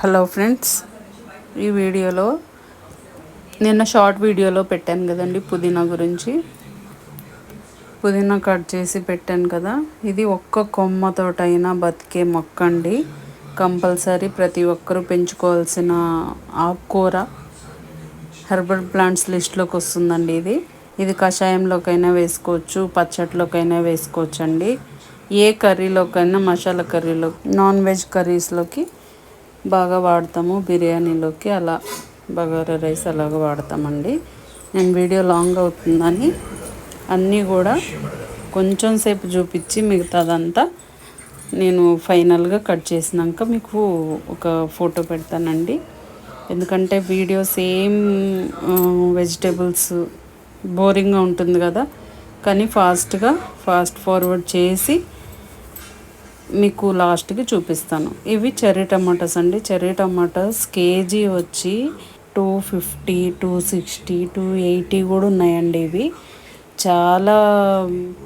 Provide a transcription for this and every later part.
Hello friends, ఈ వీడియోలో నిన్న షార్ట్ వీడియోలో పెట్టాను కదండి పుదీనా గురించి. పుదీనా కట్ చేసి పెట్టాను కదా, ఇది ఒక్క కొమ్మతోటైనా బతికే మొక్క అండి. కంపల్సరీ ప్రతి ఒక్కరూ పెంచుకోవాల్సిన ఆకుకూర, హెర్బల్ ప్లాంట్స్ లిస్ట్లోకి వస్తుందండి. ఇది కషాయంలోకైనా వేసుకోవచ్చు, పచ్చట్లోకైనా వేసుకోవచ్చు అండి. ఏ కర్రీలోకైనా, మసాలా కర్రీలో, నాన్ వెజ్ కర్రీస్లోకి బాగా వాడతాము. బిర్యానీలోకి అలా బగారా రైస్ అలాగా వాడతామండి. నేను వీడియో లాంగ్ అవుతుందని అన్నీ కూడా కొంచెం సేపు చూపించి మిగతాదంతా నేను ఫైనల్గా కట్ చేసినాక మీకు ఒక ఫోటో పెడతానండి. ఎందుకంటే వీడియో సేమ్ వెజిటేబుల్స్ బోరింగ్గా ఉంటుంది కదా, కానీ ఫాస్ట్ ఫార్వర్డ్ చేసి మీకు లాస్ట్కి చూపిస్తాను. ఇవి చెర్రీ టమాటాస్ అండి. చెర్రీ టమాటాస్ కేజీ వచ్చి 250, 260, 280 కూడా ఉన్నాయండి. ఇవి చాలా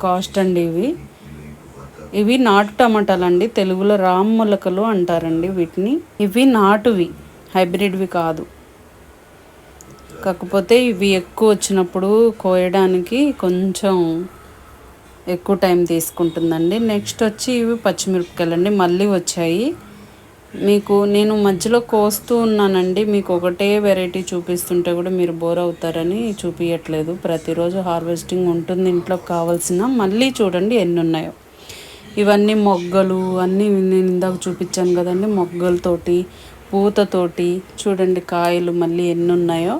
కాస్ట్ అండి. ఇవి నాటు టమాటాలు అండి. తెలుగులో రామ్ మొలకలు అంటారండి వీటిని. ఇవి నాటువి, హైబ్రిడ్వి కాదు. కాకపోతే ఇవి ఎక్కువ వచ్చినప్పుడు కోయడానికి కొంచెం ఎక్కువ టైం తీసుకుంటుందండి. నెక్స్ట్ వచ్చి ఇవి పచ్చిమిరపకాయలు అండి, మళ్ళీ వచ్చాయి. మీకు నేను మధ్యలో కోస్తూ ఉన్నానండి. మీకు ఒకటే వెరైటీ చూపిస్తుంటే కూడా మీరు బోర్ అవుతారని చూపించట్లేదు. ప్రతిరోజు హార్వెస్టింగ్ ఉంటుంది ఇంట్లోకి కావాల్సిన. మళ్ళీ చూడండి ఎన్ని ఉన్నాయో. ఇవన్నీ మొగ్గలు అన్నీ నేను ఇందాక చూపించాను కదండి, మొగ్గలతోటి పూతతోటి. చూడండి కాయలు మళ్ళీ ఎన్ని ఉన్నాయో,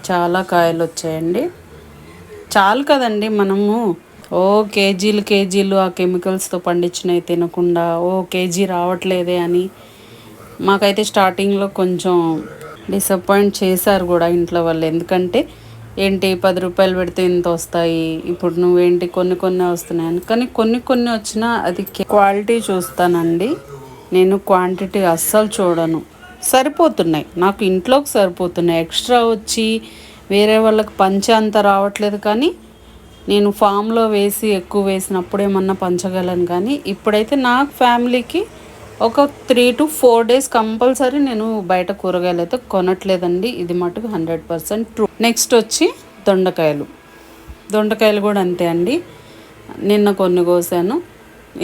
చాలా కాయలు వచ్చాయండి. చాలు కదండి, మనము కేజీలు ఆ కెమికల్స్తో పండించినవి తినకుండా కేజీ రావట్లేదే అని మాకైతే స్టార్టింగ్లో కొంచెం డిసప్పాయింట్ చేశారు కూడా ఇంట్లో వాళ్ళు. ఎందుకంటే ఏంటి 10 రూపాయలు పెడితే ఇంత వస్తాయి, ఇప్పుడు నువ్వేంటి కొన్ని వస్తున్నాయని. కానీ కొన్ని వచ్చినా అది క్వాలిటీ చూస్తానండి నేను, క్వాంటిటీ అస్సలు చూడను. సరిపోతున్నాయి నాకు, ఇంట్లోకి సరిపోతున్నాయి. ఎక్స్ట్రా వచ్చి వేరే వాళ్ళకి పంచే అంత రావట్లేదు. కానీ నేను ఫామ్లో వేసి ఎక్కువ వేసినప్పుడు ఏమన్నా పంచగలను. కానీ ఇప్పుడైతే నాకు ఫ్యామిలీకి ఒక 3 to 4 days కంపల్సరీ నేను బయట కూరగాయలు అయితే కొనట్లేదండి. ఇది మటుకు 100% ట్రూ. నెక్స్ట్ వచ్చి దొండకాయలు కూడా అంతే అండి. నిన్న కొన్ని కోసాను,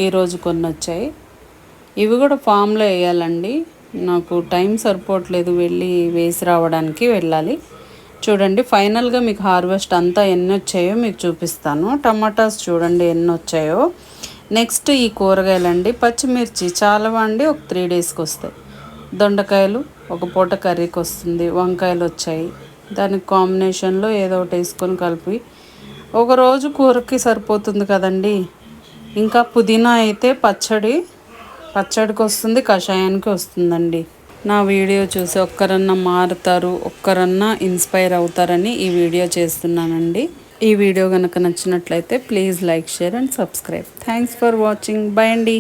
ఈరోజు కొన్ని వచ్చాయి. ఇవి కూడా ఫామ్లో వేయాలండి. నాకు టైం సరిపోవట్లేదు, వెళ్ళి వేసి రావడానికి వెళ్ళాలి. చూడండి ఫైనల్గా మీకు హార్వెస్ట్ అంతా ఎన్ని వచ్చాయో మీకు చూపిస్తాను. టమాటాస్ చూడండి ఎన్ని వచ్చాయో. నెక్స్ట్ ఈ కూరగాయలండి. పచ్చిమిర్చి చాలా అండి, ఒక 3 daysకి వస్తాయి. దొండకాయలు ఒక పూట కర్రీకి వస్తుంది. వంకాయలు వచ్చాయి, దానికి కాంబినేషన్లో ఏదో ఒకటి వేసుకొని కలిపి ఒకరోజు కూరకి సరిపోతుంది కదండి. ఇంకా పుదీనా అయితే పచ్చడికి వస్తుంది, కషాయానికి వస్తుందండి. నా వీడియో చూసి ఒక్కరన్నా మారుతారు, ఒక్కరన్నా ఇన్స్పైర్ అవుతారని ఈ వీడియో చేస్తున్నానండి. ఈ వీడియో కనుక నచ్చినట్లయితే please like, share and subscribe. Thanks for watching. By అండి.